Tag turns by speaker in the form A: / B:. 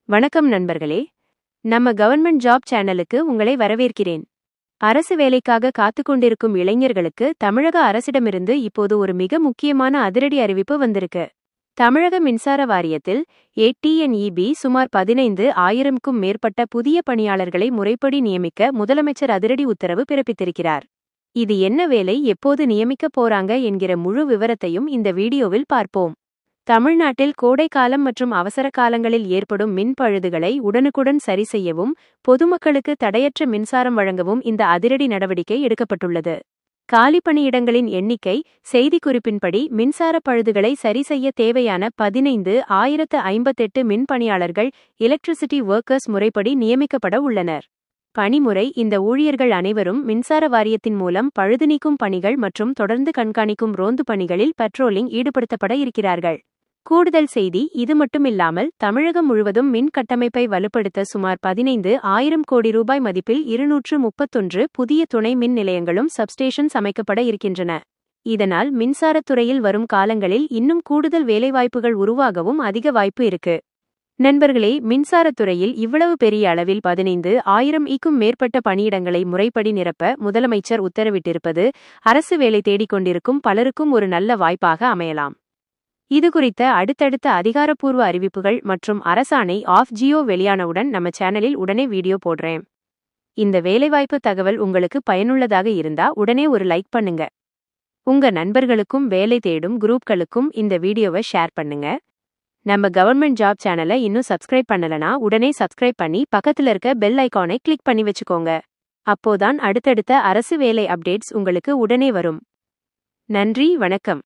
A: வணக்கம் நண்பர்களே. நம்ம கவர்மெண்ட் ஜாப் சேனலுக்கு உங்களை வரவேற்கிறேன். அரசு வேலைக்காக காத்துக்கொண்டிருக்கும் இளைஞர்களுக்கு தமிழக அரசிடமிருந்து இப்போது ஒரு மிக முக்கியமான அதிரடி அறிவிப்பு வந்திருக்கு. தமிழக மின்சார வாரியத்தில் AT&EB சுமார் 15,000க்கும் மேற்பட்ட புதிய பணியாளர்களை முறைப்படி நியமிக்க முதலமைச்சர் அதிரடி உத்தரவு பிறப்பித்திருக்கிறார். இது என்ன வேலை, எப்போது நியமிக்க போறாங்க என்கிற முழு விவரத்தையும் இந்த வீடியோவில் பார்ப்போம். தமிழ்நாட்டில் கோடைக்காலம் மற்றும் அவசர காலங்களில் ஏற்படும் மின் பழுதுகளை உடனுக்குடன் சரி செய்யவும், பொதுமக்களுக்கு தடையற்ற மின்சாரம் வழங்கவும் இந்த அதிரடி நடவடிக்கை எடுக்கப்பட்டுள்ளது. காலி பணியிடங்களின் எண்ணிக்கை செய்திக்குறிப்பின்படி மின்சார பழுதுகளை சரி செய்ய தேவையான 15,058 மின் பணியாளர்கள் எலக்ட்ரிசிட்டி ஒர்க்கர்ஸ் முறைப்படி நியமிக்கப்பட உள்ளனர். பணிமுறை: இந்த ஊழியர்கள் அனைவரும் மின்சார வாரியத்தின் மூலம் பழுது நீக்கும் பணிகள் மற்றும் தொடர்ந்து கண்காணிக்கும் ரோந்து பணிகளில் பட்ரோலிங் ஈடுபடுத்தப்பட இருக்கிறார்கள். கூடுதல் செய்தி: இது மட்டுமில்லாமல் தமிழகம் முழுவதும் மின் கட்டமைப்பை வலுப்படுத்த சுமார் 15,000 கோடி ரூபாய் மதிப்பில் 231 புதிய துணை மின் நிலையங்களும் சப்ஸ்டேஷன்ஸ் அமைக்கப்பட இருக்கின்றன. இதனால் மின்சாரத்துறையில் வரும் காலங்களில் இன்னும் கூடுதல் வேலைவாய்ப்புகள் உருவாகவும் அதிக வாய்ப்பு இருக்கு. நண்பர்களே, மின்சாரத்துறையில் இவ்வளவு பெரிய அளவில் 15,000க்கும் மேற்பட்ட பணியிடங்களை முறைப்படி நிரப்ப முதலமைச்சர் உத்தரவிட்டிருப்பது அரசு வேலை தேடிக்கொண்டிருக்கும் பலருக்கும் ஒரு நல்ல வாய்ப்பாக அமையலாம். இதுகுறித்த அடுத்தடுத்த அதிகாரப்பூர்வ அறிவிப்புகள் மற்றும் அரசாணை ஆஃப் ஜியோ வெளியானவுடன் நம்ம சேனலில் உடனே வீடியோ போடுறேன். இந்த வேலைவாய்ப்பு தகவல் உங்களுக்கு பயனுள்ளதாக இருந்தா உடனே ஒரு லைக் பண்ணுங்க. உங்க நண்பர்களுக்கும் வேலை தேடும் குரூப்களுக்கும் இந்த வீடியோவை ஷேர் பண்ணுங்க. நம்ம கவர்மெண்ட் ஜாப் சேனலை இன்னும் சப்ஸ்கிரைப் பண்ணலனா உடனே சப்ஸ்கிரைப் பண்ணி பக்கத்துல இருக்க பெல் ஐகானை கிளிக் பண்ணி வச்சுக்கோங்க. அப்போதான் அடுத்தடுத்த அரசு வேலை அப்டேட்ஸ் உங்களுக்கு உடனே வரும். நன்றி, வணக்கம்.